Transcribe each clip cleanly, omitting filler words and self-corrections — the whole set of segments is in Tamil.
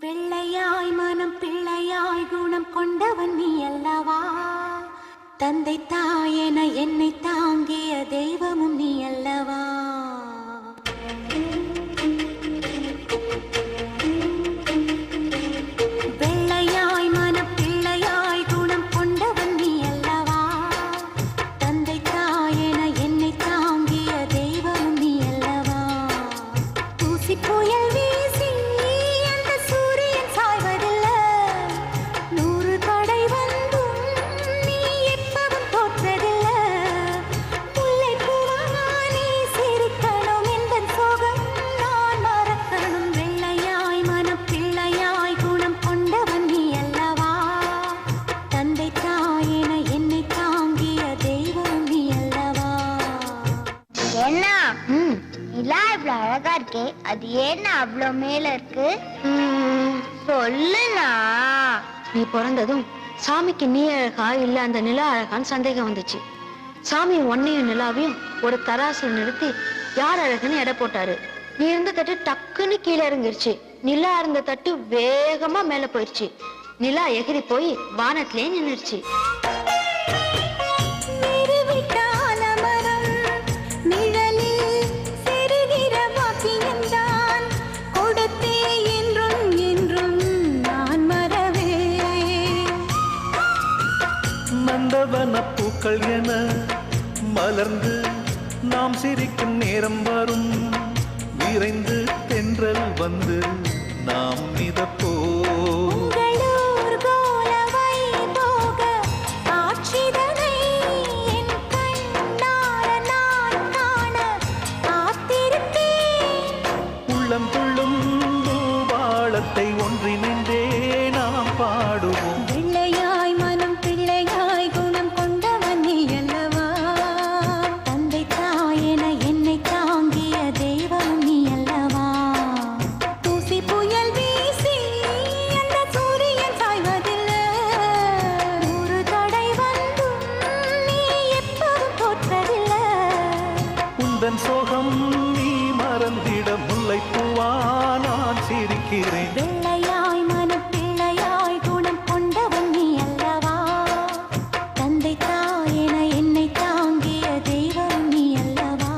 பிள்ளையாய் மனம் பிள்ளையாய் குணம் கொண்டவன் நீ அல்லவா? தந்தை தாயென என்னை தாங்கிய தெய்வமும் நீ அல்லவா? பிள்ளையாய் மனம் பிள்ளையாய் குணம் கொண்டவன் நீ அல்லவா? தந்தை தாயென என்னை தாங்கிய தெய்வமும் நீ அல்லவா? தூசி புயல் வீசி அந்த சூரியன் சாய்வதில்லை, நூறு தடை வந்தும் நீ எப்பவும் தோற்றதில்லை. முல்லை பூவா நீ சிரிக்கணும், எந்த சோகம் நான் மறக்கணும். வெள்ளையாய் மனம் பிள்ளையாய் குணம் கொண்டவன் நீ அல்லவா? தந்தை தாயென என்னை தாங்கிய தெய்வம் நீ அல்லவா? என்ன நிலா இவ்வளவு அழகா இருக்கே, அது ஏன்னா அவ்வளவு மேல இருக்கு? சொல்லுனா. நீ பிறந்ததும் சாமிக்கு நீ அழகா இல்ல அந்த நிலா அழகான்னு சந்தேகம் வந்துச்சு. சாமி ஒன்னையும் நிலாவையும் ஒரு தராசில் நிறுத்தி யார் அழகுன்னு எடை போட்டாரு. நீ இருந்த தட்டு டக்குன்னு கீழே இறங்கிருச்சு, நிலா இருந்த தட்டு வேகமா மேல போயிடுச்சு. நிலா எகிரி போய் வானத்திலே நின்னுருச்சு. பூக்கள் என மலர்ந்து நாம் சிரிக்கும் நேரம் வரும், விரைந்து தென்றல் வந்து நாம் மிதப்போ. உள்ளம் துள்ளும் பூபாளத்தை ஒன்றிணைந்தே நாம் பாடுவோம். பிள்ளையாய் மனம் பிள்ளையாய் குணம் கொண்டவன் நீ அல்லவா? தந்தை தாயென என்னை தாங்கிய தெய்வம் நீ அல்லவா? தூசி புயல் வீசி அந்த சூரியன் சாய்வதில்லை, நூறு தடை வந்தும் நீ எப்பவும் தோற்றதில்லை. உந்தன் சோகம் நீ மறந்திட முல்லை பூவா நான் சிரிக்கிறேன். வெள்ளையாய் மனம் பிள்ளையாய் குணம் கொண்டவன் நீ அல்லவா? தந்தை தாயென என்னை தாங்கிய தெய்வம் நீ அல்லவா?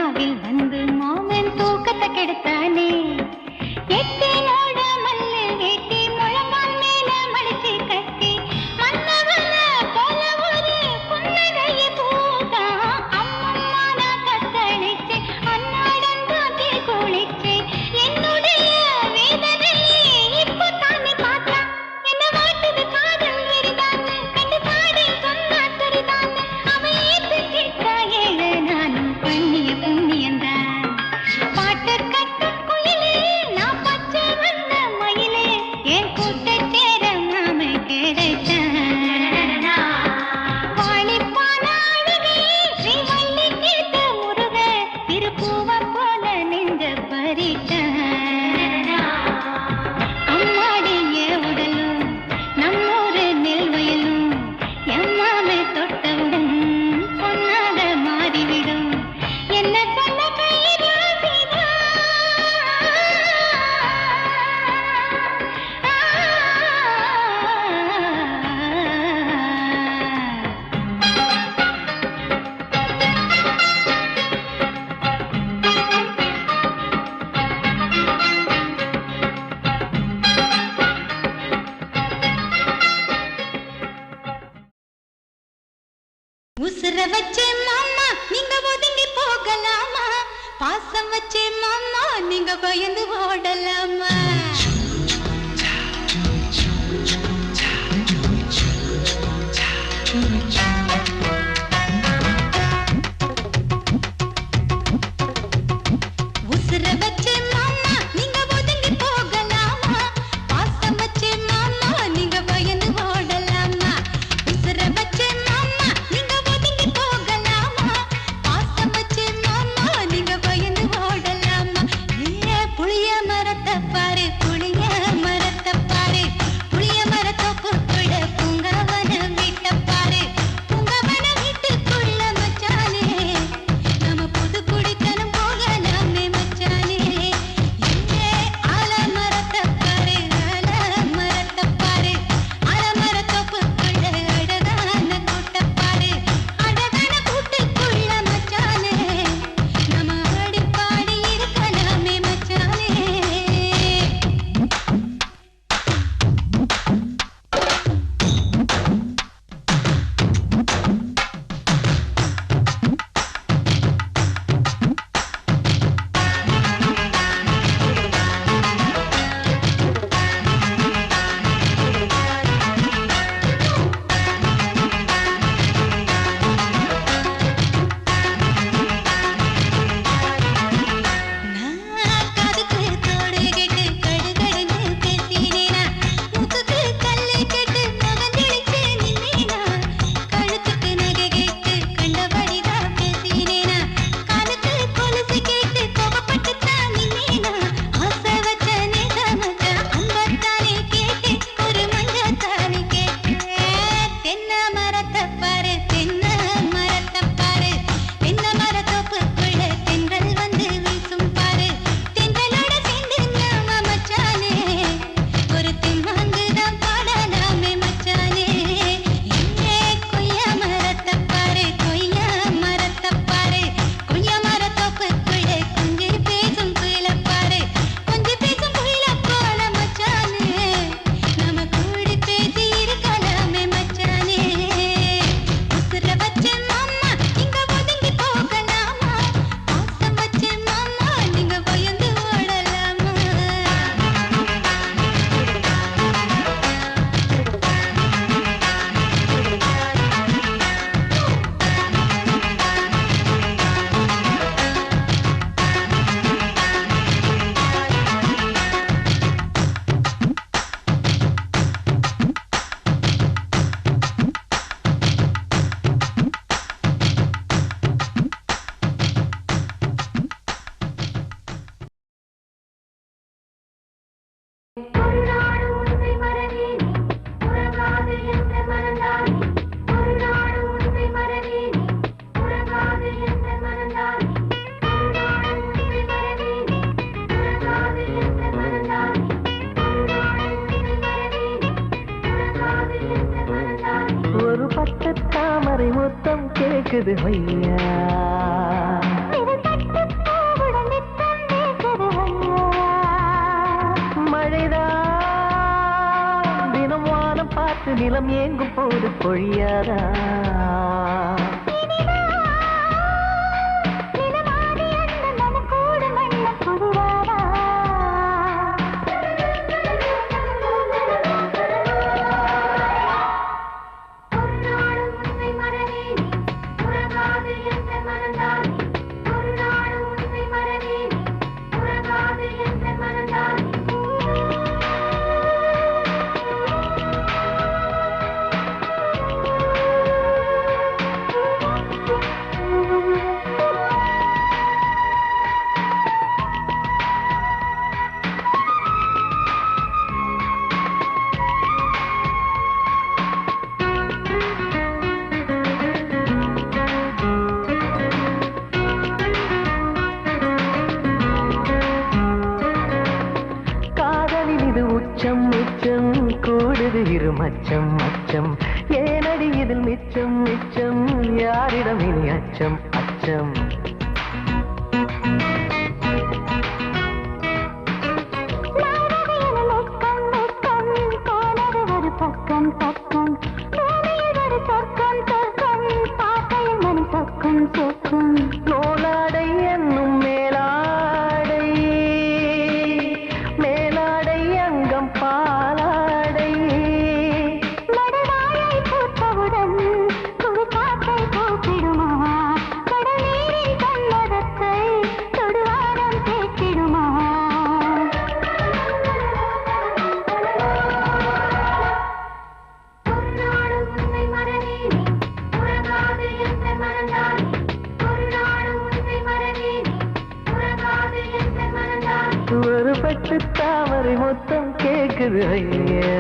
கனாவில் வந்து மாமன் தூக்கத்தை கெடுத்தானே எட்டி நோட மல்லு ஏட்டி முழங்கால் மேல மடிச்சு கட்டி மன்னவன போல ஒரு புன்னகையை பூத்தா அம்மம்மா நான் தத்தளிச்சு அன்னாடந்தாக்கி குளிச்சு என்னுடைய வேதனையை இப்போ தானே பார்த்தா என்ன வாட்டுது காதல் வெறிதான்னு கண்டு பாடி சொன்னா சரிதான்னு அவன் ஏத்து கேட்டா ஏழு நானும் பண்ணிய புண்ணியந்தான் பாட்டு கட்டு குயிலே நான் பச்சை வந்த மயிலே என் கூட்ட சேர மாமை கிடைத்தான் வாழிப்பான அழகே ஸ்ரீவள்ளி கேட்ட முருக திருப்பூவ போல நெஞ்ச பறித்தான் அம்மாடிய உடலும் நம்மூரு நெல் வயலும் எம்மாமை தொட்டவுடன் பொன்னாக மாறிவிடும் என்ன சொல்ல கைராசிதான் உசுர வச்சே மாமா நீங்க ஒதுங்கி போகலாமா பாசம் வச்சே மாமா நீங்க பயந்து ஓடலாமா உசுர வச்சே மாமா நீங்க ஒதுங்கி போகலாமா பாசம் வச்சே மாமா நீங்க பயந்து ஓடலாமா உசுர வச்சே மாமா நீங்க ஒதுங்கி போகலாமா பாசம் வச்சே மாமா நீங்க பயந்து ஓடலாமா ஏ புளிய மரத்தை பாரு புளிய மரத்தை பாரு புளிய மரத்தோப்புக்குள்ள பூங்கவன வீட்டை பாரு பூங்கவன வீட்டுக்குள்ள மச்சானே நம்ம புது குடித்தனம் போகலாமே மச்சானே ஏ ஆலமரத்தை பாரு ஆலமரத்தை பாரு ஆலமரத்தோப்புக்குள்ள அழகான கூட்டை பாரு அழகான கூட்டுக்குள்ள மச்சானே நம்ம ஆடி பாடி இருக்கலாமே மச்சானே நான் காதுக்கு தோடு கேட்டு கடுகடுன்னு பேசினேனா முத்துக்கு கல்லு கேட்டு நகஞ்செழிச்சு நின்னேனா கழுத்துக்கு நகை கேட்டு கண்டபடிதான் பேசினேனா காலுக்கு கொலுசு கேட்டு கோபப்பட்டுத்தான் நின்னேனா ஆசை வச்ச நேசமச்ச அன்பத்தானே கேட்டு ஒரு மஞ்சத்தானே கேட்டு தென்னை மரத்தை பாரு தென்னை மரத்தை பாரு தென்னை மரத்தோப்புக்குள்ள தென்றல் வந்து வீசும் பாரு தென்றலோட சேர்ந்து நாம மச்சானே ஒரு தெம்மாங்குதான் பாடலாமே மச்சானே ஏ கொய்யா மரத்தை பாரு கொய்யா மரத்தை பாரு கொய்யா மரத்தோப்புக்குள்ள கொஞ்சி பேசும் குயில பாரு கொஞ்சி பேசும் குயில போல மச்சானே நம்ம கூடி பேசி இருக்கலாமே மச்சானே உசுர வச்ச மாமா நீங்க ஒதுங்கி போகலாமா பாசம் வச்ச மாமா நீங்க பயந்து ஓடலாமா ஒரு நாள் உன்னை மறவேனே உறங்காது என்ற மனந்தானே ஒரு நாள் உன்னை மறவேனே உறங்காது என்ற மனந்தானே ஒரு நாள் உன்னை மறவேனே உறங்காது என்ற மனந்தானே ஒரு நாள் உன்னை மறவேனே உறங்காது என்ற மனந்தானே ஒரு பட்டு தாமரை முத்தம் கேக்குது ஐயா விரல் தட்டு நிலம் ஏங்கும் போது பொழியாதா? உச்சம் உச்சம் கூடுது இரு மச்சம் மச்சம் ஏனடி இதில் மிச்சம் மிச்சம் யாரிடம் இனி அச்சம் அச்சம் பக்கம் பக்கம் ஒரு சொர்க்கம் சொர்க்கம் பார்க்கையில் மணி சொக்கும் சொக்கும் நோலாடை என்னும் மேலாடை மேலாடை அங்கம் பாலாடை மடவாயை பூத்தவுடன் குறுக்காட்டை கூப்பிடுமா கடலீரின் கண்ணகத்தை தொடுவாரம் கேட்டிடுமா ஒரு பட்டு தாமரை மொத்தம் கேக்குது ஐயா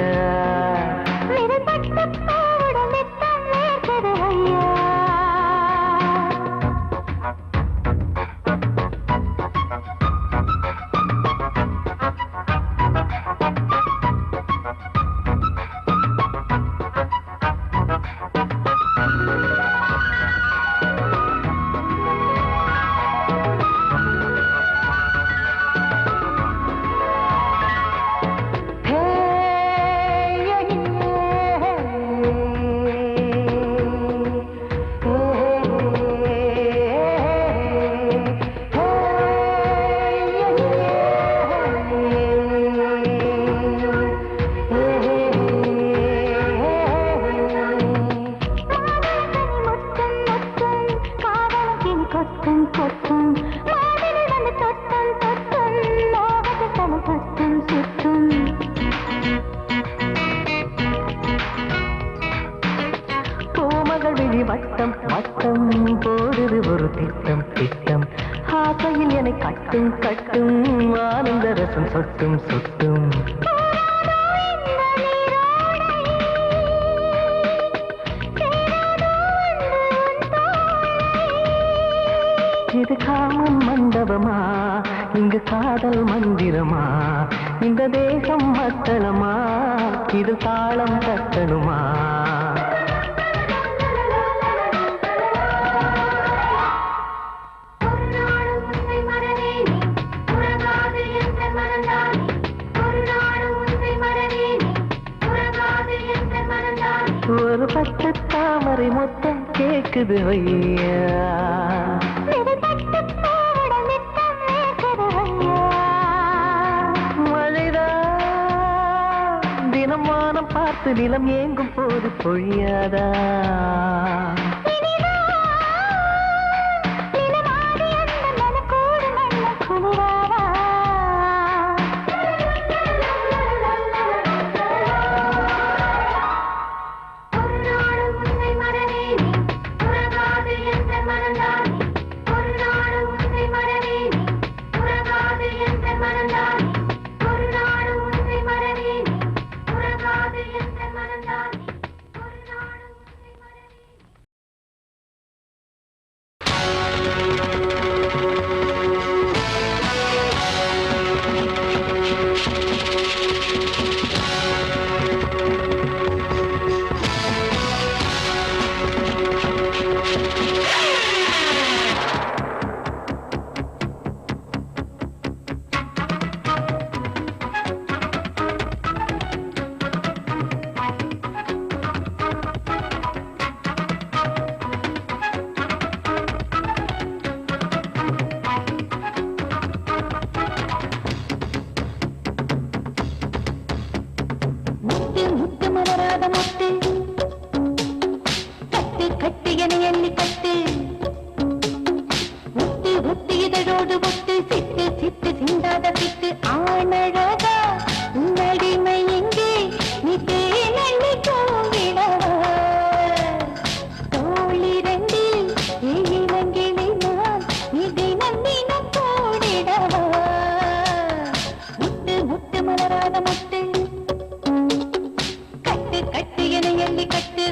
கொத்தும் கொத்தும் மாவினில் வந்து தொட்டும் தொட்டும் மோகத்தை தலை தொட்டும் சுட்டும் பூமகள் விழி வட்டம் வட்டம் போடுது ஒரு திட்டம் திட்டம் ஆசையில் என்னை கட்டும் கட்டும் ஆனந்த ரசம் சொட்டும் சொட்டும் இது காமன் மண்டபமா இங்கு காதல் மந்திரமா இந்த தேசம் மத்தளமா இது தாளம் தட்டணுமா ஒரு பட்டு தாமரை மொத்தம் கேக்குது ஐயா மழைதான் தினம் வானம் பார்த்து நிலம் ஏங்கும் போது பொழியாதா? இதழோடு ஒட்டு சிட்டு சிட்டு சிந்தாத பிட்டு ஆனழகா உன்னடிமை எங்கே நீ தேனள்ளி கோவிடவா தோளிரண்டில் இளங்கிளி நான் நீ தினம் தினம் போடிடவா முட்டு முட்டு மலராத முட்டு கட்டு கட்டு என எள்ளி கட்டு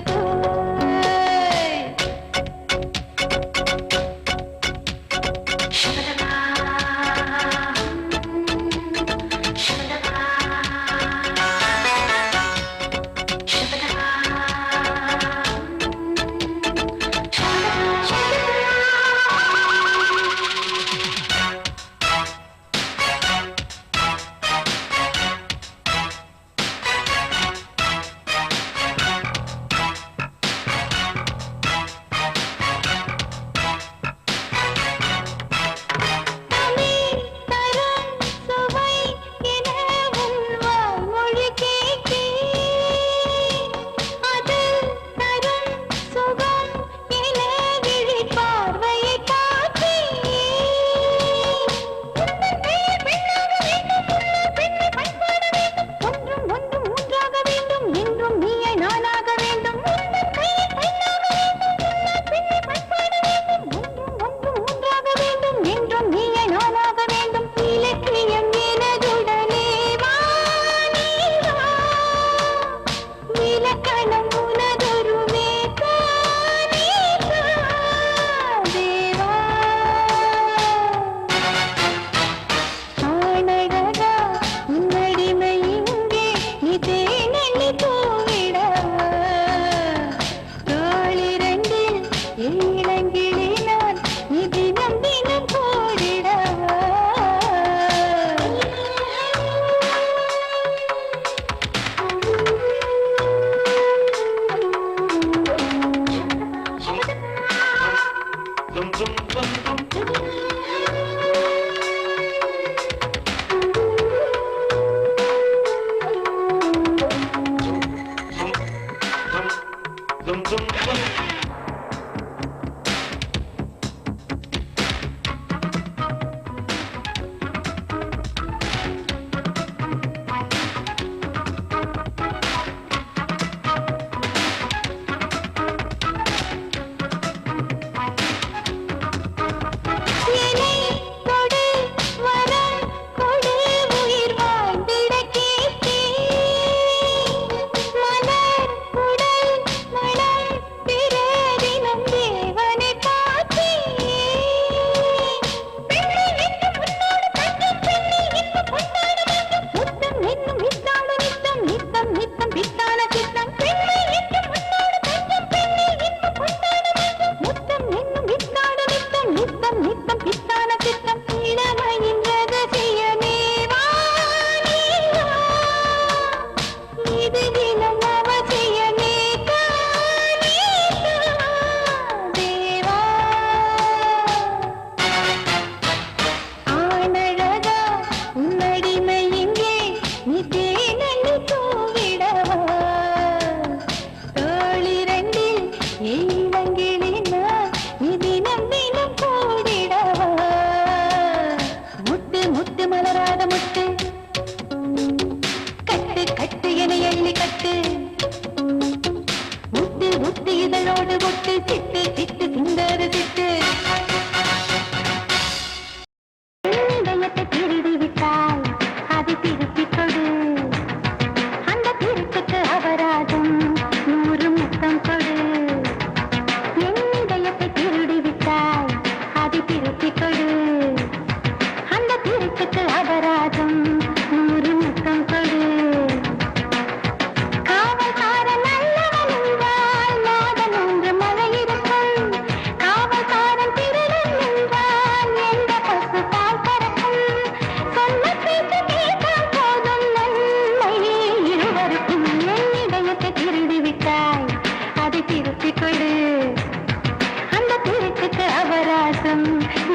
அபராதம்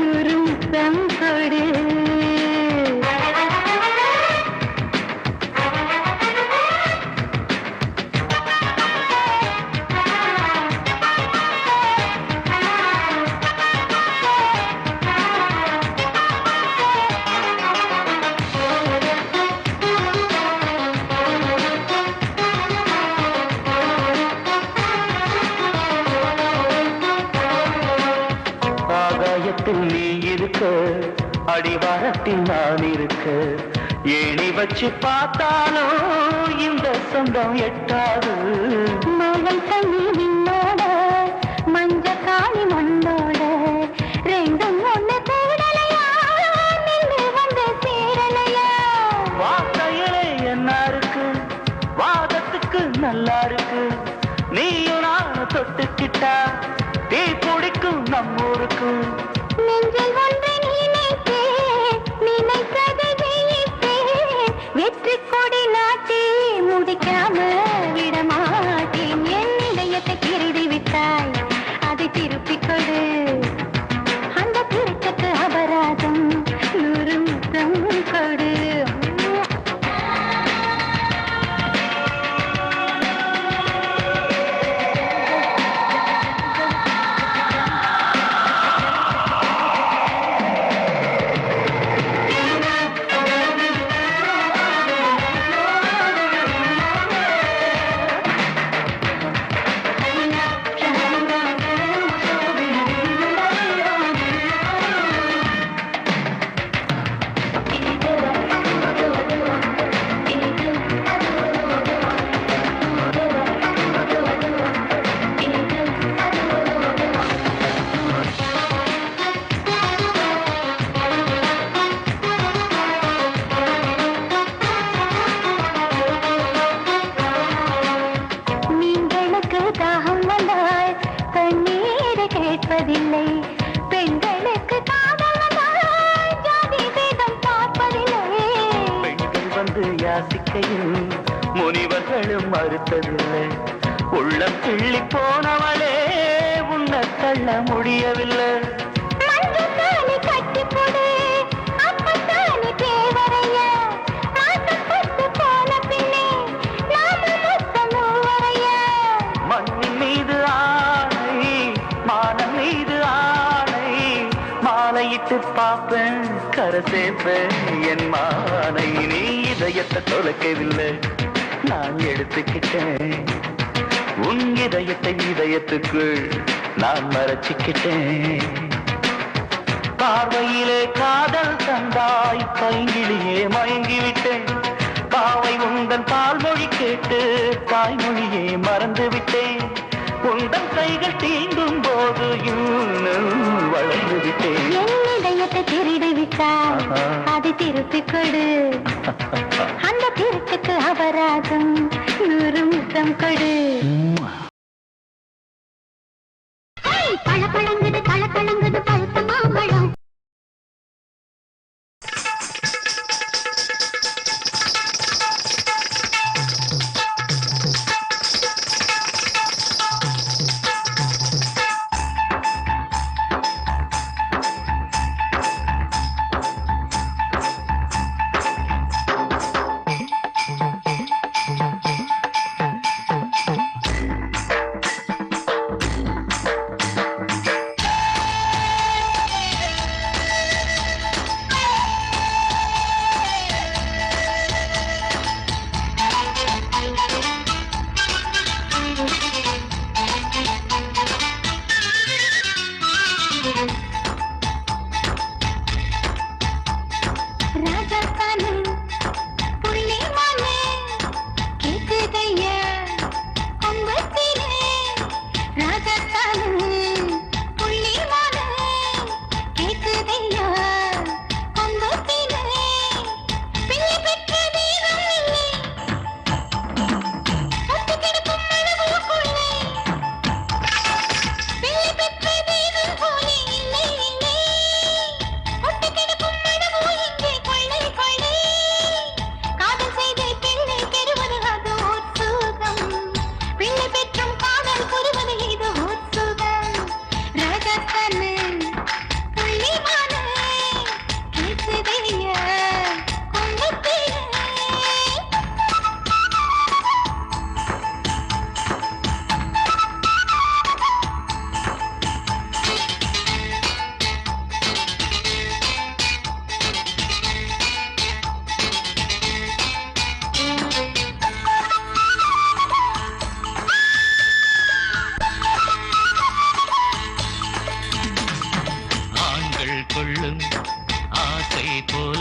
ஒரு முத்தம் கொடு வானத்தில் நீ இருக்க, அடிவாரத்தில் நான் இருக்க, ஏணி வச்சு பார்த்தாலும் இந்த சொந்தம் எட்டாது. மழை தண்ணி விண்ணோட மஞ்ச காளி மண்ணோட ரெண்டும் ஒண்ணு கூடலையா, நின்று வந்து சேரலையா. வார்த்தையிலே என்ன இருக்கு, வாதத்துக்கு நல்லா இருக்கு, நீயும் நான் தொட்டுக்கிட்டா தீ பிடிக்கும் நம்மூருக்கு. நெஞ்சில் ஒன்றை நினைத்தே, நினைத்ததை ஜெயித்தே, வெற்றி கொடி நாட்டி முடிக்காம விடமாட்டேன். என் இதயத்தை திருடி விட்டாய், அதை திருப்பிக் கொடு. அந்த திருட்டுக்கு அபராதம் 100 முத்தம் கொடு. நீங்களுக்கு தாகம் வந்தால் தண்ணீரை கேட்பதில்லை, பெண்களுக்கு காதல் வந்தால் ஜாதி பேதம் பார்ப்பதில்லை. பெண்கள் வந்து யாசிக்கையில் முனிவர்களும் மறுத்ததில்லை, உள்ளம் கிள்ளி போனவளே உன்னை தள்ள முடியவில்லை. மஞ்சத்தானி கட்டி போடு, அப்பத்தானி தேவரையா, மாசப்பட்டு போன பின்னே நாம மொத்தம் மூவரையா. மண்ணின் மீது ஆணை, மானம் மீது ஆணை, மாலையிட்டு பார்ப்பேன் கரை சேர்ப்பேன் என் மானை. நீ இதயத்தை தொலைக்கவில்லை, நான் எடுத்துக்கிட்டேன் உன் இதயத்தை இதயத்துக்குள் நான் மறைச்சிக்கிட்டேன். பார்வையிலே காதல் தந்தாய், பைங்கிலியே மயங்கிவிட்டேன். பாவை உந்தன் பால்மொழி கேட்டு தாய்மொழியே மறந்து விட்டேன். உந்தன் கைகள் தீண்டும் போது இன்னும் வளர்ந்து விட்டேன். என் இதயத்தை திருடி விட்டாய், அதை திருப்பிக் கொடு. அந்த திருட்டுக்கு அபராதம் 100 முத்தம் கொடு. பழப்பழங்குது பழப்பழங்குது பழுத்த மாம்பழம். கொள்ளும் ஆசை போல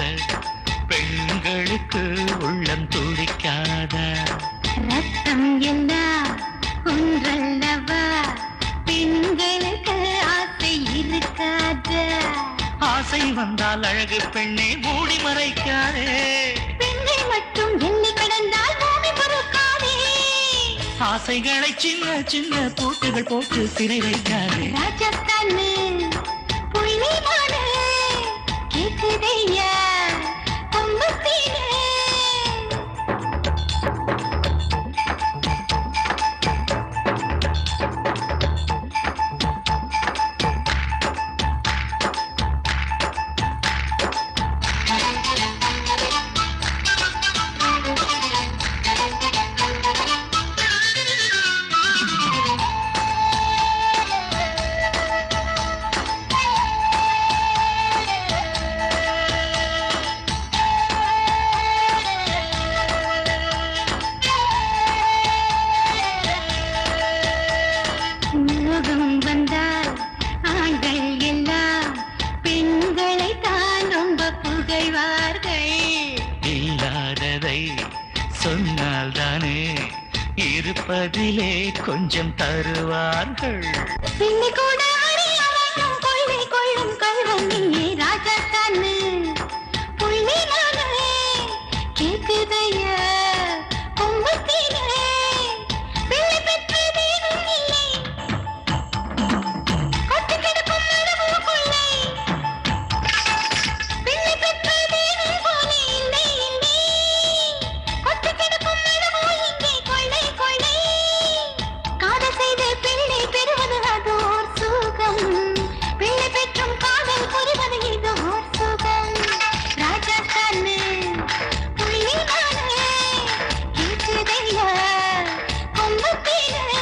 பெண்களுக்கு உள்ளம் துடிக்காத ரத்தம் எல்லாம் ஒன்றல்லவா பெண்களுக்கு ஆசை இருக்காத ஆசை வந்தால் அழகு பெண்ணை மூடி மறைக்காதே பெண்ணை மட்டும் எண்ணி கிடந்தால் பூமி பொறுக்காதே ஆசைகளை சின்ன சின்ன பூட்டுகள் போட்டு சிறை வைக்காதே ராஜஸ்தானு புள்ளி மானு கேக்குதையா கொம்புத்தீனு யோகம் வந்தால் ஆண்கள் எல்லாம் பெண்களை தான் ரொம்ப புகைவார்கள் இல்லாததை சொன்னால் தானே இருப்பதிலே கொஞ்சம் தருவார்கள் இன்னி கூட அறியாமல் கொள்ளை கொள்ளும் கள்வன் நீ ராஜஸ்தானு புள்ளி மானு கேக்குதையா கொம்புத்தீனு பிள்ளை பெற்றதேனும் இல்லை கொத்து கிடக்கும் மனமோ கொள்ளை பிள்ளை பெற்றதேனும் போல இல்லை இல்லை கொத்து கிடக்கும் மனமோ இங்கே கொள்ளை கொள்ளை காதல் செய்த பிள்ளை பெறுவது அது ஓர் சுகம் பிள்ளை பெற்றும் காதல் புரிவது இது ஓர் சுகம் ராஜஸ்தானு புள்ளி மானு கேக்குதையா கொம்புத்தீனு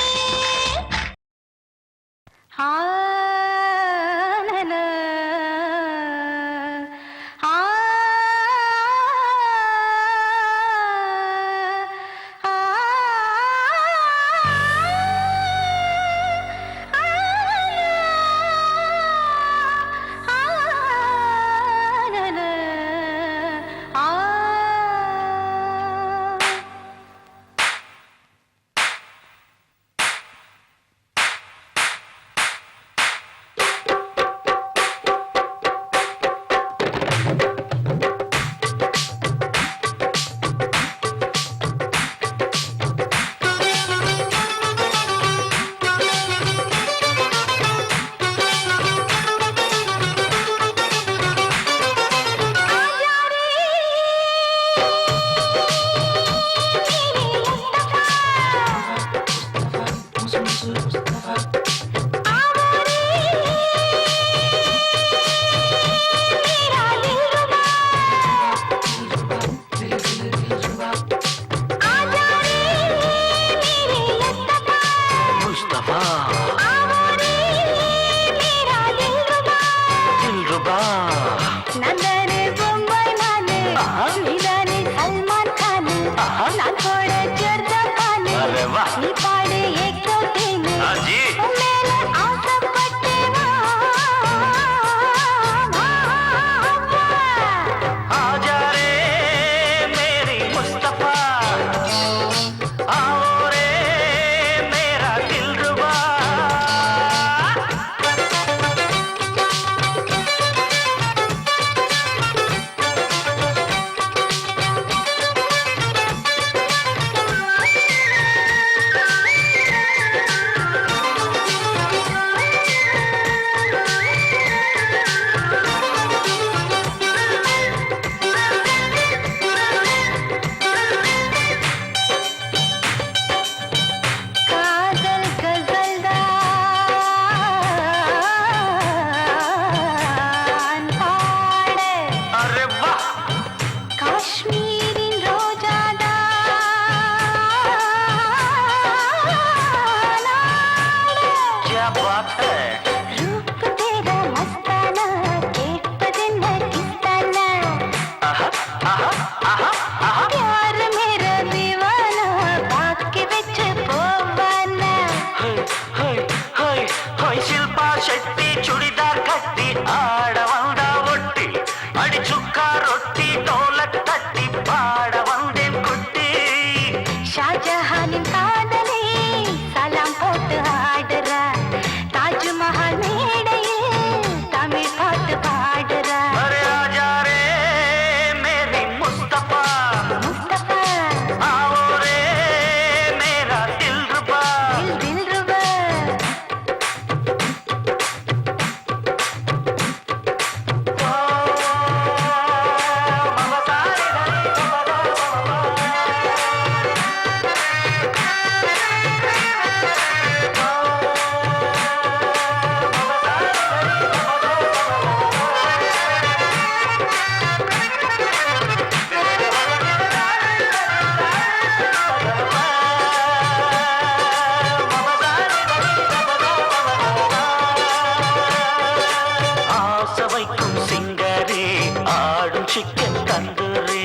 சிக்கன் தந்தூரி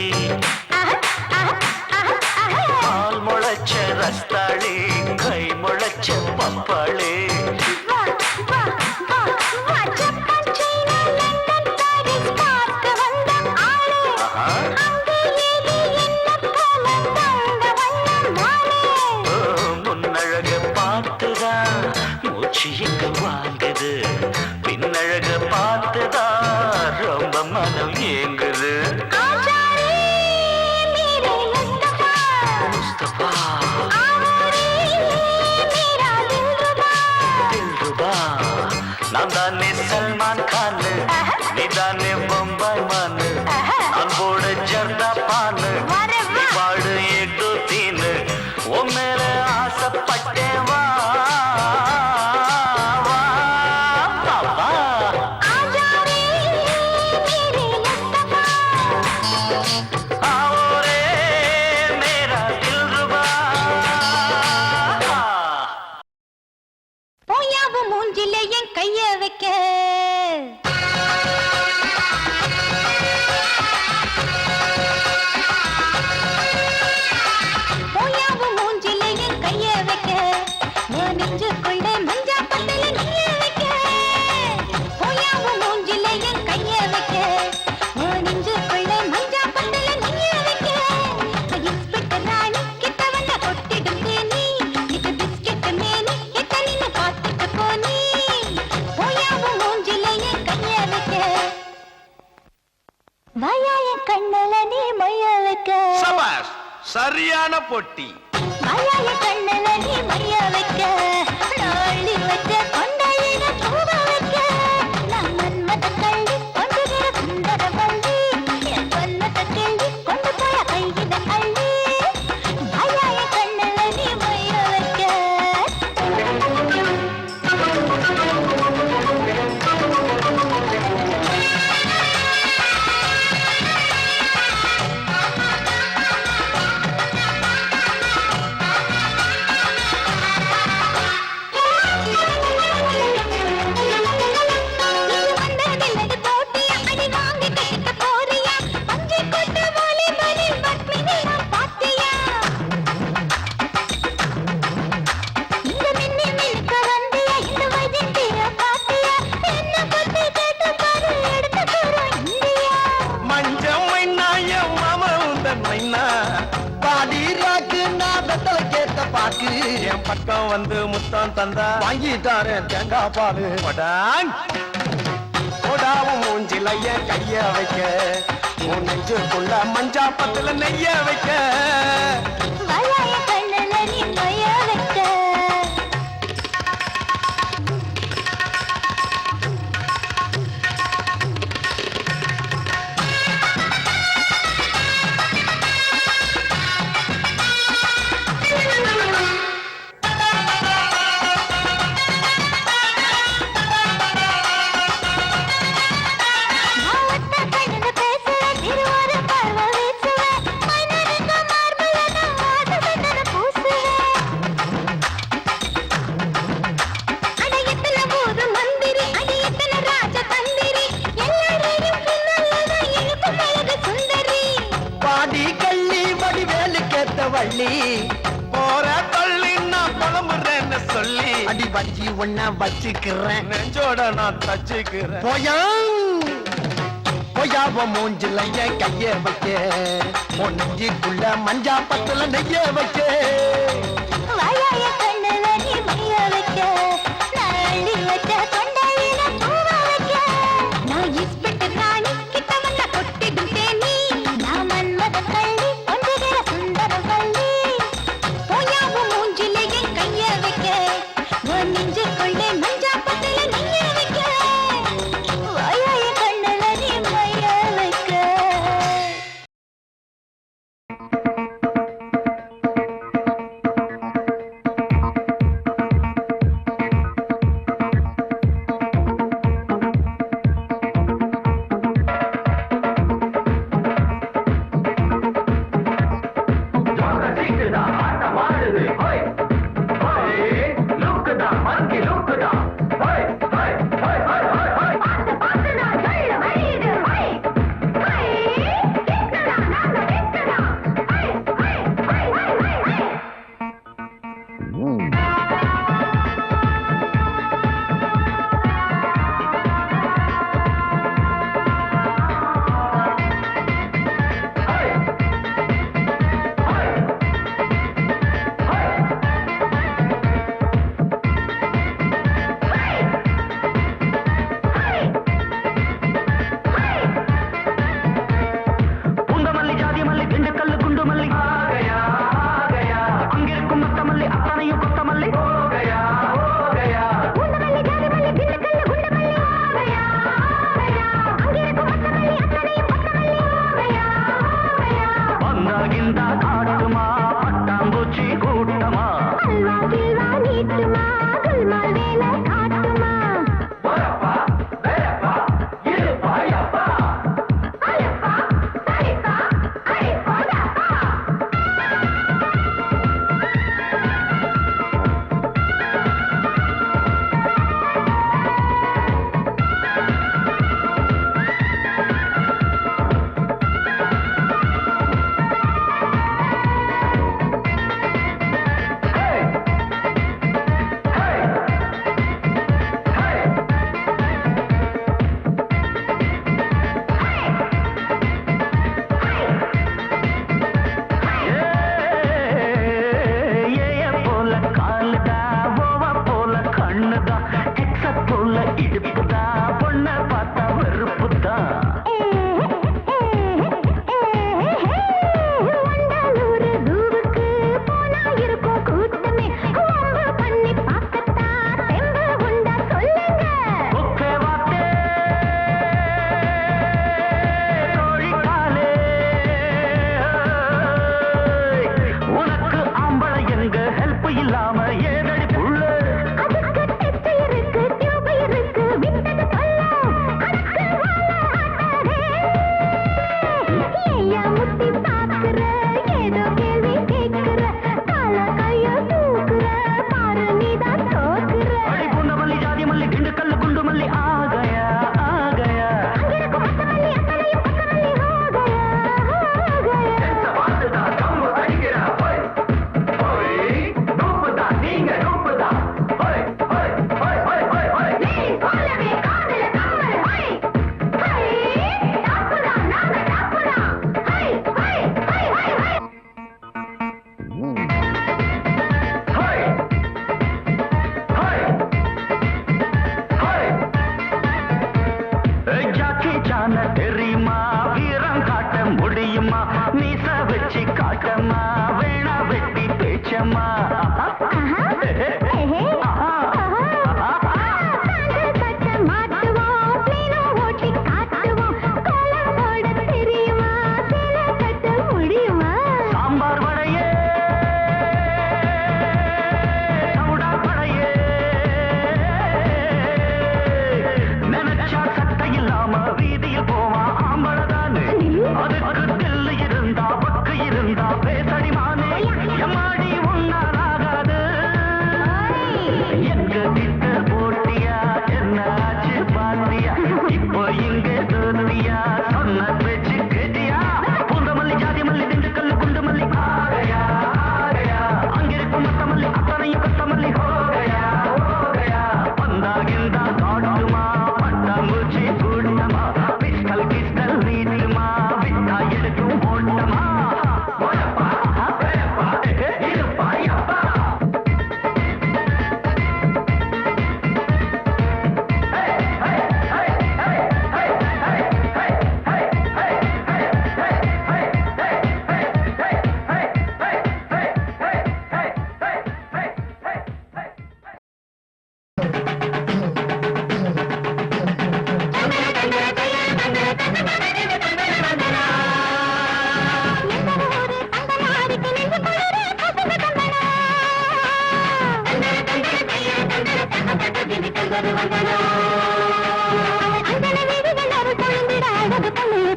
பால் முளைச்ச ரஸ்தாளி கை முளைச்ச பப்பாளி முன்னழக பார்த்துதான் மூச்சு எங்க வாங்குது பின்னழக பார்த்துதான் ரொம்ப மனம் ஏங்குது முஸ்தபா தில்ருபா நான் தானே சல்மான் கான் நீ தானே பம்பாய் மான் நான் போட ஜர்தா பான் நீ பாடு ஏக் தோ தீன் உன் மேல ஆசைப்பட்டேன் வா பாபா ஆவோரே மேரா தில்ருபா போயாவும் மூஞ்சில என் கைய வைக்க போயாவும் மூஞ்சில என் கைய வைக்க நான் நெஞ்சுக்குள்ள மஞ்சா பத்தல நீய வைக்க போயாவும் மூஞ்சில என் கைய வைக்க நான் நெஞ்சுக்குள்ள மஞ்சா பத்தல நீய வைக்க இன்ஸ்பெக்டர் ராணி கிட்ட வந்த கொட்டிடும் தேனி இது பிஸ்கெட் மேனி எத்தனின்னு பார்த்துட்டு போனி போயாவும் மூஞ்சில என் கைய வைக்க வாயாய கண்ணல நீ மைய வைக்க சபாஷ் சரியான பொட்டி வாயாய கண்ணல நீ மைய வைக்க நாளி வச்ச கொண்டையில பூவ வைக்க நான் மன்மத கள்ளி கொண்டுகிற சுந்தர வள்ளி என் பன்னத கிள்ளி கொண்டு போய கையில அள்ளி வாயாய கண்ணல நீ மைய வைக்க வந்ததில்லது போட்டியா அடி வாங்கி கட்டிக்க போறியா பஞ்சை கொட்ட போலி பலி பத்மினி நான் பாத்தியா இந்த மின்னி மினுக்க வந்தியா இந்த வைத்திய பாத்தியா என்ன பத்தி கேட்டு பாரு எடுத்து போறோம் இந்தியா மஞ்சம் மைனா என் மாமா உந்தன் மைனா பாடிராக்கு நான் வெத்தல கேட்ட பாக்கு என் பக்கம் வந்து முத்தம் தந்தா வாங்கிட்டாரேன் தேங்காய் பாலு ஓடாவும் மூஞ்சில என் கைய வைக்க உன் நெஞ்சுக்குள்ள மஞ்சா பத்துல நெய்ய வைக்க வாயாய கண்ணல நீ மைய வைக்க மாவட்ட கண்ணுல பேசுவ திருவாரு பார்வை வீசுவ மனதுக்கு மார்புல நான் வாசகன பூசுவேன் அட எத்தனை ஊரு மந்திரி அட எத்தனை ராஜ தந்திரி எல்லாரையும் பின்னல்லதான் இழுக்கும் அழகு சுந்தரி பாடி கள்ளி வடிவேலு கேத்த வள்ளி போற தள்ளி நான் புலம்புறேன்னு சொல்லி அடி வஞ்சி ஒன்ன வச்சுக்கிறேன் நெஞ்சோட நான் தச்சுக்கிறேன் போயாவ மூஞ்சில என் கைய வைக்க உன் நெஞ்சுக்குள்ள மஞ்சா பத்துல நெய்ய வைக்க வாயாய கண்ணுல நீ மைய வைக்க நான் அள்ளி வச்ச கொண்டையில பூவ வைக்க நான் இன்ஸ்பெக்டர் ராணி கிட்ட வந்த கொட்டிடும் தேனி நான் மன்மத கள்ளி கொண்டுகிற சுந்தர வள்ளி போயாவும் மூஞ்சில என் கைய வைக்க உன் நெஞ்சுக்குள்ளே மஞ்சா பத்தல நீய வைக்க வாயாய கண்ணுல நீ மைய வைக்க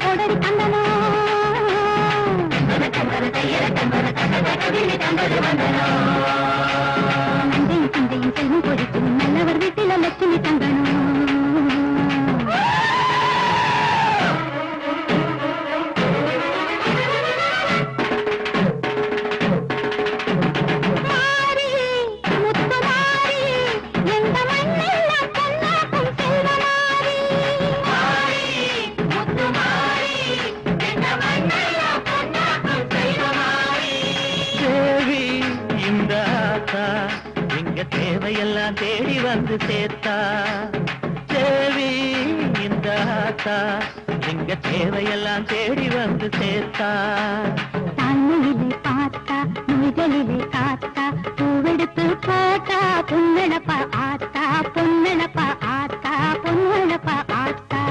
போடடி கண்டனோ நஞ்சையும் தந்தையும் செல்வம் பொறிக்கும் நல்லவர் வீட்டில லட்சுமி தங்கணும் தேவையெல்லாம் தேடி வந்து சேர்த்தா தேவி இந்த ஆத்தா எங்க தேவையெல்லாம் தேடி வந்து சேர்த்தா தாய்மொழியிலே பார்த்தா நுழைகளிலே காத்தா பூவெடுத்து போட்டா பொன்னடப்பா ஆத்தா பொன்னடப்பா ஆத்தா பொன்னடப்பா ஆத்தா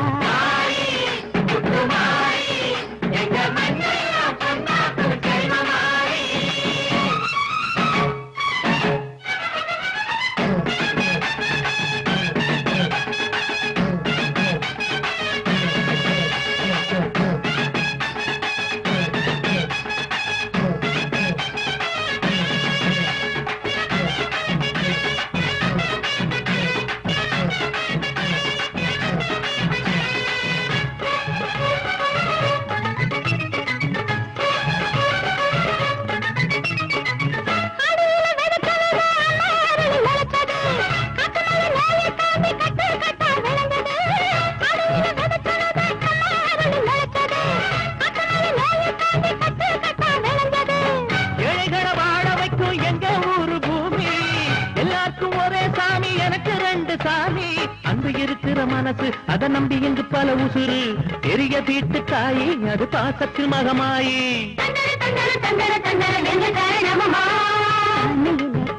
மனசு அதை நம்பி இங்கு பல உசுறு பெரிய வீட்டு தாயி அது பாசத்தில் மகமாயி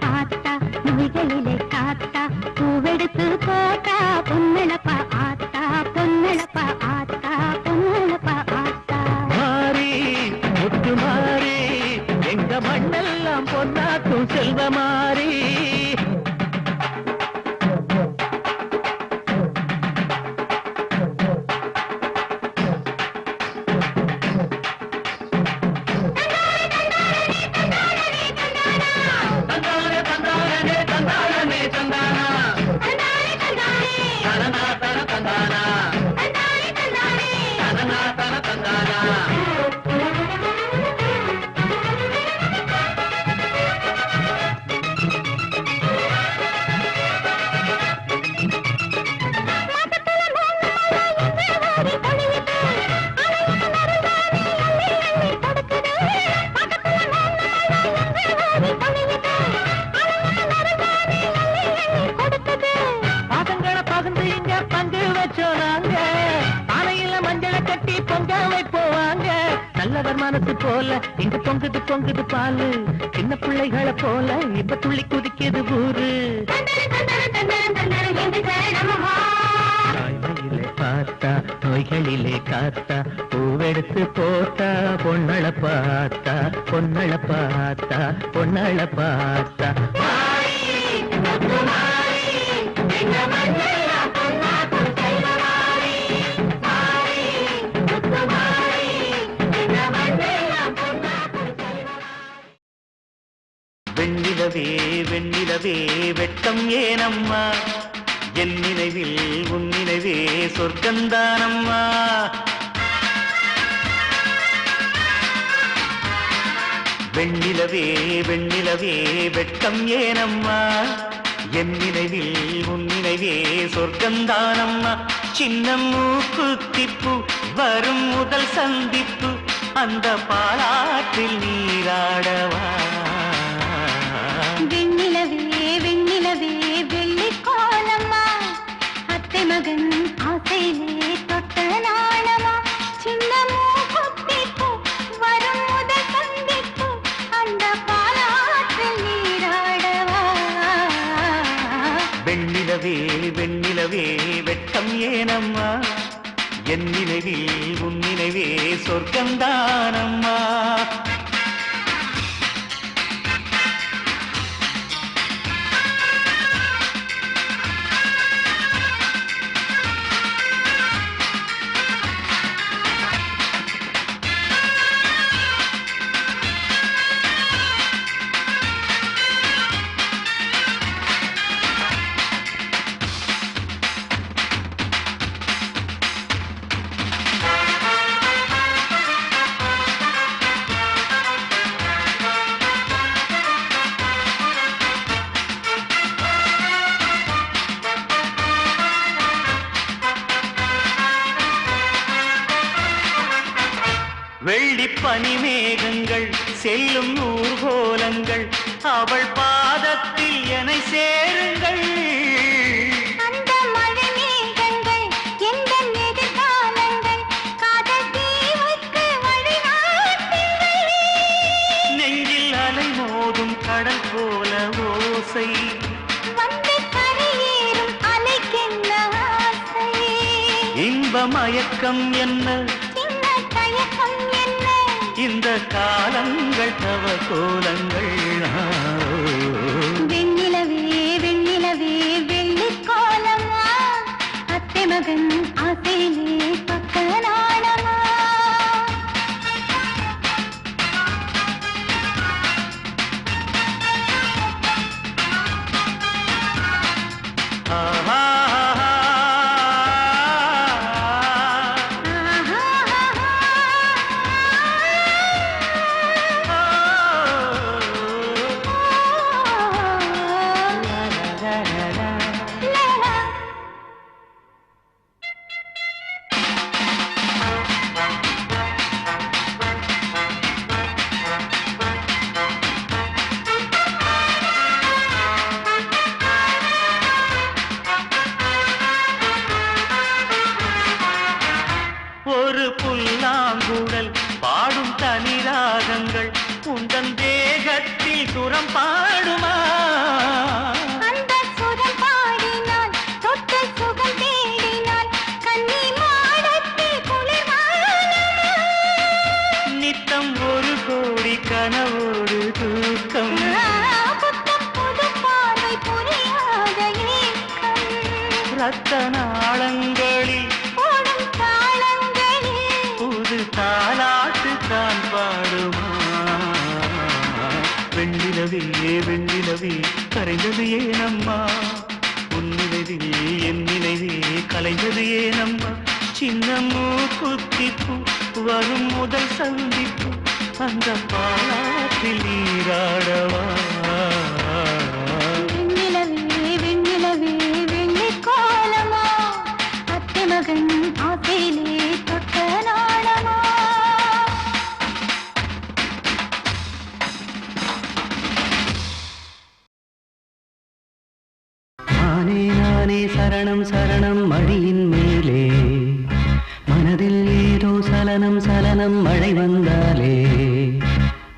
பார்த்தா நுழைகளிலே காத்தா பூவெடுத்து போட்டா பொன்னடப்பா ஆத்தா பொன்னடப்பா ஆத்தா பொன்னடப்பா ஆத்தா மாறி முத்து மாறி எங்க மண்ணெல்லாம் பொன்னாக்கும் செல்வ மாறி மனசு போல இங்க பொங்குது பொங்குது பாலு சின்ன பிள்ளைகளை போல இப்ப துள்ளி குதிக்குது ஊரு தாய்மையிலே பார்த்தா நோய்களிலே காத்தா பூவெடுத்து போட்டா பொன்னள பார்த்தா பொன்னள பார்த்தா பொன்னள பார்த்தா வெண்ணிலவே வெண்ணிலவே வெட்கம் ஏனம்மா என் நினைவில் உன் நினைவே சொர்க்கந்தானம்மா வெண்ணிலவே வெண்ணிலவே வெட்கம் ஏனம்மா என் நினைவில் உன் நினைவே சொர்க்கந்தானம்மா சின்ன மூக்குத்திப்பு வரும் முதல் சந்திப்பு அந்த பாலாற்றில் நீராடவா வெண்ணிலவே வெண்ணிலவே வெள்ளி கோலம்மா அத்தை மகன் ஆசையிலே தொட்ட நாணமா சின்ன மூக்குத்திப்பு வரும் முதல் சந்திப்பு அந்த பாலாற்றில் நீராடவா வெண்ணிலவே வெண்ணிலவே வெட்கம் ஏனம்மா என் நினைவில் உன் நினைவே சொர்க்கந்தானம்மா வெள்ளி பனிமேகங்கள் செல்லும் ஊர்கோலங்கள் அவள் பாதத்தில் என்னை சேருங்கள். அந்த மழை மேகங்கள் எந்த எதிர்காலங்கள் காதல் தீவுக்கு வழிகாட்டுங்கள். நெஞ்சில் அலை மோதும் கடல் போல ஓசை வந்து கரையேறும் அலைக்கென்ன ஆசை. இன்ப மயக்கம் என்ன சின்ன தயக்கம் என்ன இந்த காலங்கள் தவ கோலங்கள். வெண்ணிலவே வெண்ணிலவே வெள்ளிக் கோலமா அத்தை மகன் ஆசையிலே பக்க நாணமா. ஆஹா ஒரு புல்லாங்குழல் பாடும் தனிராகங்கள் உந்தன் தேகத்தில் சுரம் பாடுமா. அந்த சுரம் பாடினால் தொட்டு சுகம் தேடினால் கன்னி மாடத்தில் குளிர்வானமா. நித்தம் ஒரு கோடி கனவோடு தூக்கம் புத்தம் புது பார்வை புரியாத ஏக்கம் ரத்த நாளங்களில் ஓடும் தாளங்களில் புது தாலாட்டு தான் பாடுமா. வெண்ணிலவே வெண்ணிலவே கரைந்தது ஏனம்மா உன்னிலைவில் என் நினைவே கலைந்தது ஏனம்மா. சின்னம்மூ குத்திப்பு வரும் முதல் சந்திப்பு அந்த பாலாற்றில் நீராடவா. வெண்ணிலவே வெண்ணிலவே வெள்ளிக் கோலமா அத்தை மகன் ஆசையிலே தொட்ட நாணமா. நானே நானே சரணம் சரணம் மடியின் மேலே மனதில் ஏதோ சலனம் சலனம் மழை வந்தாலே.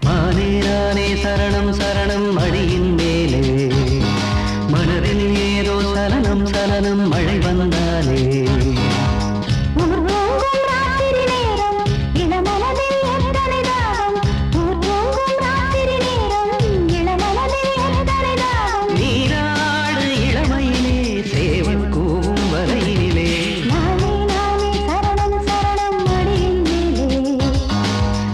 நானே நானே சரணம் சரணம் மடியின் மேலே மனதில் ஏதோ சலனம் சலனம் மழை வந்தாலே. ஊர்வூங்கும் ராத்திரி நேரம் இளமனதில் எத்தனை தாகம். ஊர்வூங்கும் ராத்திரி நேரம் இளமனதில் எத்தனை தாகம். நீராடு இளமையிலே சேவல் கூவும் வரையிலே நானே நானே சரணம் சரணம் மடியின் மேலே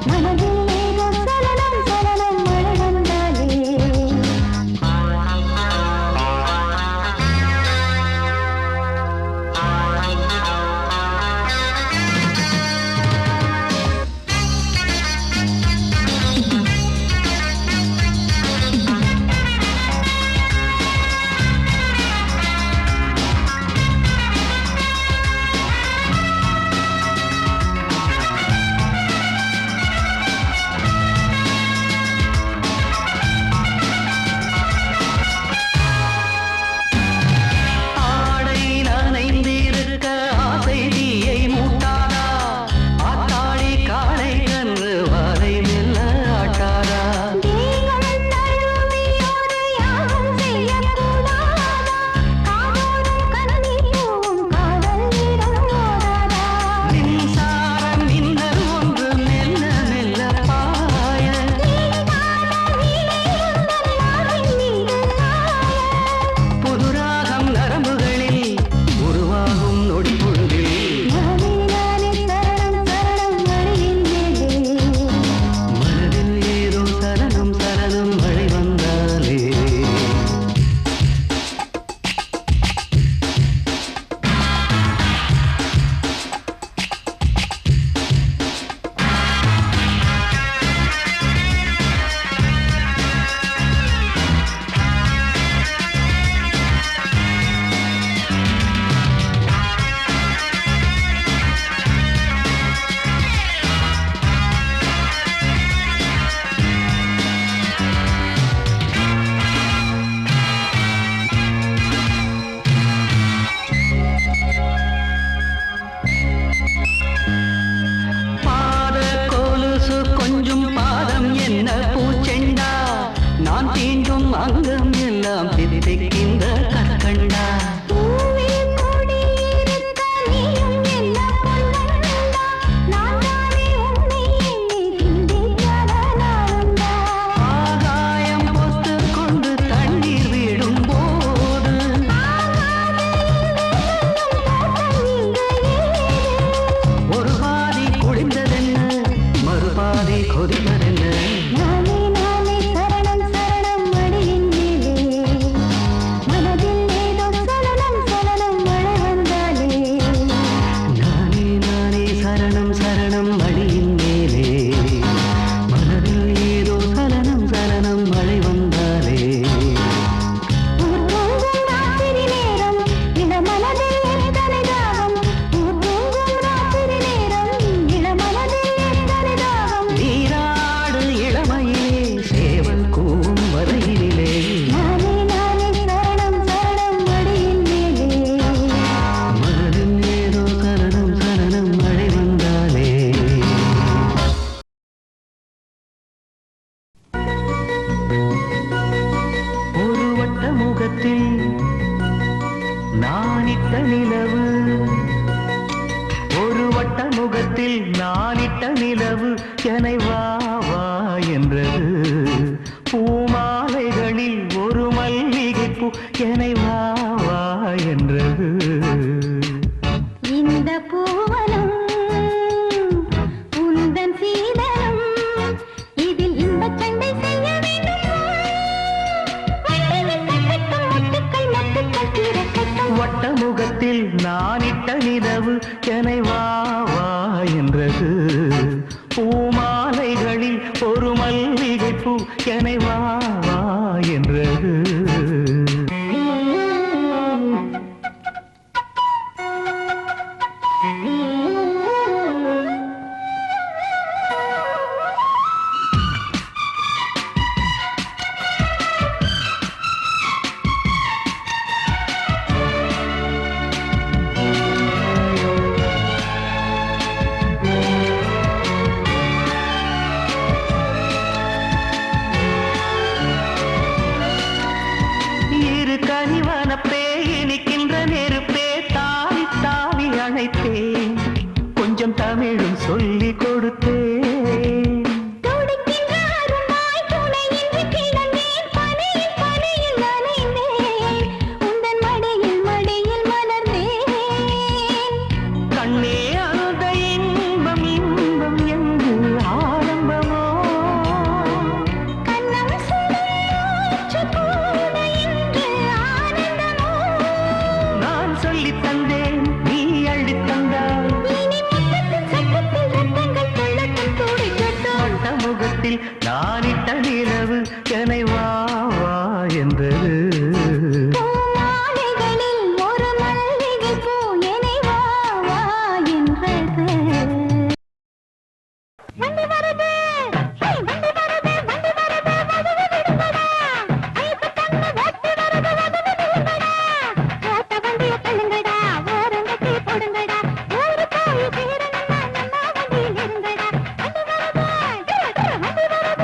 மனதில் ஏதோ சலனம் சலனம் மழை வந்தாலே. நானிட்ட நிலவு என்னை வா வா என்றது பூமாலைகளில் ஒரு மல்லிகை பூ என்னை வா வா என்றது இந்த பூவனம் உந்தன் சீதனம் இதில் இன்பச் சண்டை செய்ய வேண்டும் வட்ட முகத்தில் நானிட்ட நிலவு என்னை வா வா என்றது பூமாலைகளில் ஒரு மல்லிகை பூ என்னை வா வா என்றது கொஞ்சம் தமிழும் சொல்லி கொடுத்தேன் கண்ணே அந்த இன்பம் இன்பம் என்று ஆரம்பமோ நான் சொல்லி தந்தேன் நீ அள்ளி தந்தாய் முகத்தில் நானிட்ட நிலவு என்னை வா வா என்றது ஒரு மல்லிகை பூ என்னை வா வா என்றது வண்டி வருது வண்டி வருது வண்டி வருது வடுவிடுங்கடா ஐப்பு தண்ணி வட்டி வருது வடுவிடுங்கடா ஓட்ட வண்டியை தள்ளுங்கடா ஓரங்கட்டி போடுங்கடா ஊரு போய் சேரணும்னா நம்ம வண்டியில் இருங்கடா வண்டி வருது வண்டி வருது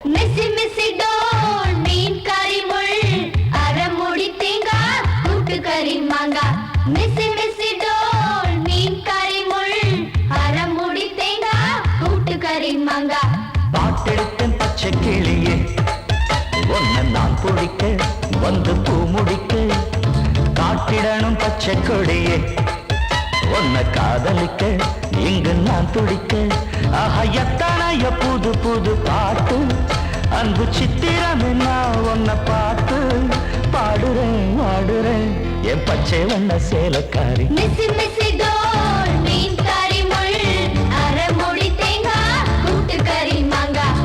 மிஸ்ஸி மிஸ்ஸி டோல் மீன் கறி முள் அரைமுடி தேங்காய் கூட்டுக்கறி மாங்காய் மிஸ்ஸி மிஸ்ஸி டோல் மீன் கறி முள் அரைமுடி தேங்காய் கூட்டுக்கறி மாங்காய் பாட்டெடுத்தேன் பச்சை கிளியே ஒன்ன நான் பிடிக்க வந்து பூ முடிக்க காட்டிடணும் பச்சை கொடியே உன்னை காதலிக்க இங்கு நான் துடிக்க ஆஹா எத்தனைய புது புது பாட்டு அன்பு சித்திரமே நான் உன்னை பார்த்து பாடுறேன் ஆடுறேன் என் பச்சை வண்ண சேலக்காரி மிஸ்ஸி மிஸ்ஸி டோல் மீன் கறி முள் அரைமுடி தேங்காய் கூட்டுக்கறி மாங்காய்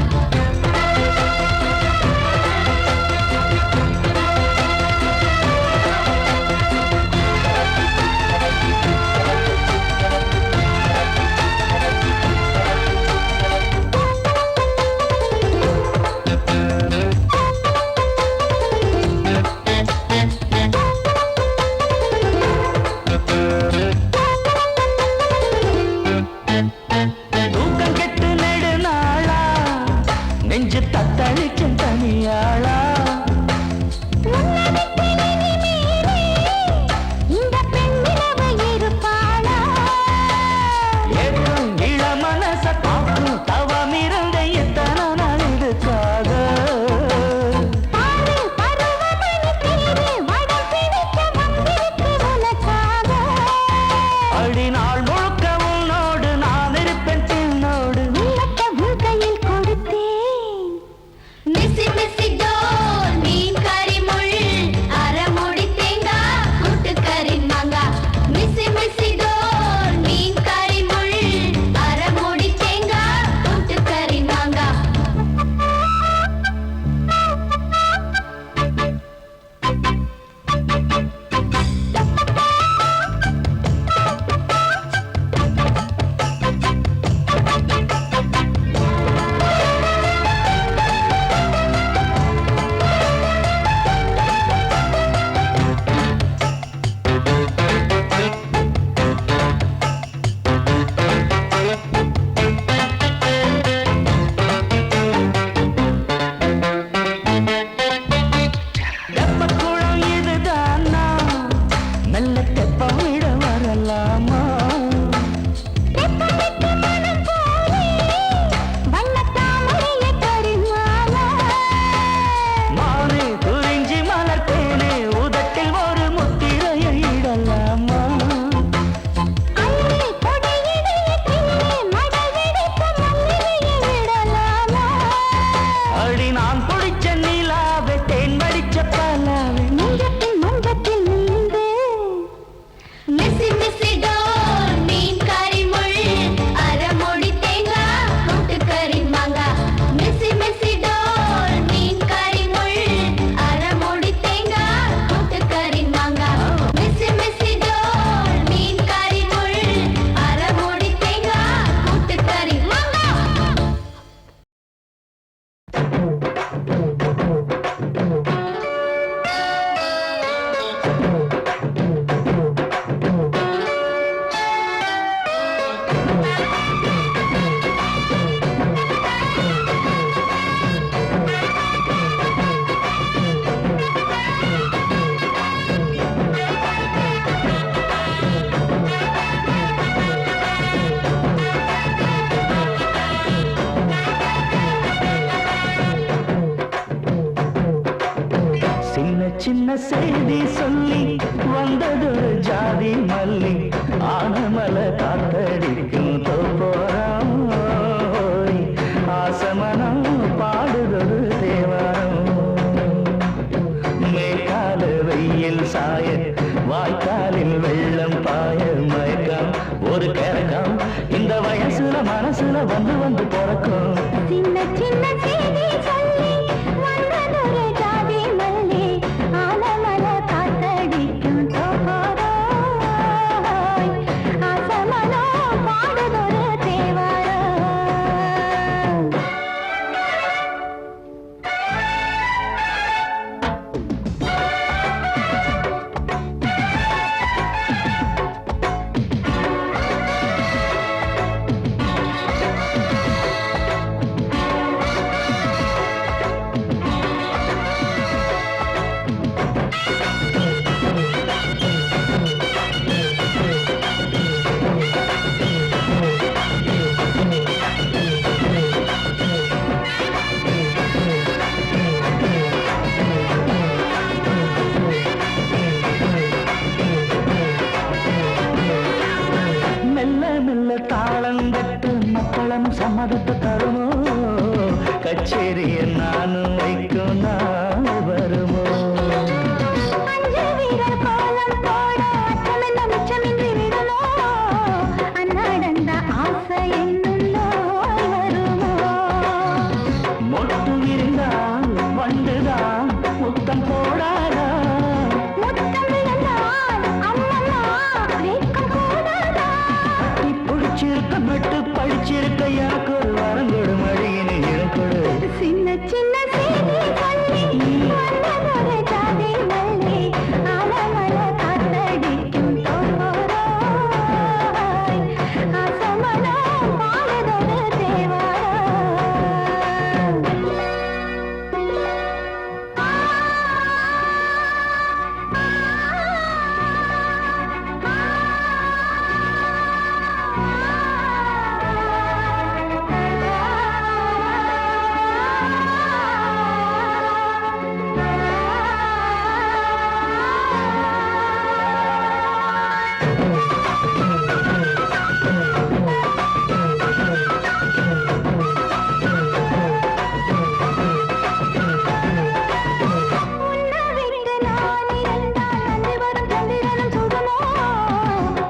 இடலாமா மானே குறிஞ்சி மலர்த்தேனே உதட்டில் ஒரு முத்திரையை இடலாமா அடி நான் குடிச்ச நீலாவே தேன் வடிச்ச பாலாவே மிஸ்ஸி மிஸ்ஸி டோர் மீன் கறி முள் அரைமுடி தேங்காய் கூட்டுக்கறி மாங்காய் மிஸ்ஸி மிஸ்ஸி டோர் மீன் கறி முள் அரைமுடி தேங்காய் கூட்டுக்கறி மாங்காய் மிஸ்ஸி மிஸ்ஸி டோர் மீன் கறி முள் அரைமுடி தேங்காய் கூட்டுக்கறி மாங்காய் சின்ன சின்ன செய்தி சொல்லி வந்தது ஜாதி மல்லி ஆனமல காத்தடிக்கும் தோப்போரம் ஆசமனம் பாடுதொரு தேவாரம் மேற்கால வெயில் சாய வாய்க்காலில் வெள்ளம் பாய மயக்கம் ஒரு கிழக்கம் இந்த வயசுல மனசுல வந்து வந்து பிறக்கும் சின்ன சின்ன செய்தி சொல்லி வந்ததொரு ஜாதி மல்லி ஆலமல காத்தடிக்கும் தோப்போராய் ஆசமனோ பாடுதொரு தேவாரம் மெல்ல மெல்ல தாளந்தட்டு மக்களும் சம்மதத்தை தருமோ கச்சேரிய நானும் வைக்கும் நாள் வருமோ அஞ்சு வீரர் கோலம் போட அச்சமென்ன மிச்சமின்றி விடுமோ அன்னாடந்த ஆசை என்னும் நோய் வருமோ மொட்டு விரிந்தால் வண்டுதான் முத்தம் போடாதா முத்தம் விழுந்தால் அம்மம்மா வெட்கம் கூடாதா கட்டி பிடிச்சிருக்க மெட்டு படிச்சிருக்க எனக்கு ஒரு வரங்கொடு மழையினை இழக்கொடு சின்ன சின்ன செய்தி சொல்லி வந்ததொரு ஜாதி மல்லி ஆலமல காத்தடிக்கும் தோப்போராய் ஆசமனோ பாடுதொரு உன்னவிட்டு நான் இருந்தால் நன்றி வரும் சந்திரனும் சுடுமோ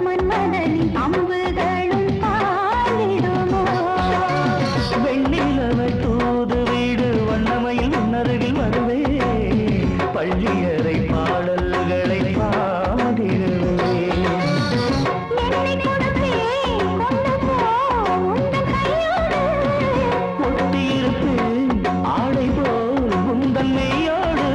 மன்மதனின் அம்புகளும் தாண்டிடுமோ வெண்ணிலவை தூது வீடு வண்ணமையில் உன்னருகில் வருவே பள்ளியறை பாடல்களை பாடிடுவே என்னை கொடுத்தே கொண்டு போ உந்தன் கையோடு ஒட்டியிருப்பேன் ஆடை போல் உந்தன் மெய்யோடு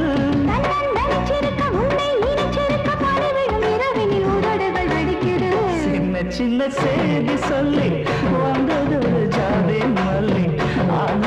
தன்னன் நினைச்சிருக்க உன்னை இனிச்சிருக்க பணிவிடும் இரவினில் உதடுகள் வெடிக்குது சின்ன சின்ன செய்தி சொல்லி வந்தது ஒரு ஜாதி மல்லி ஆன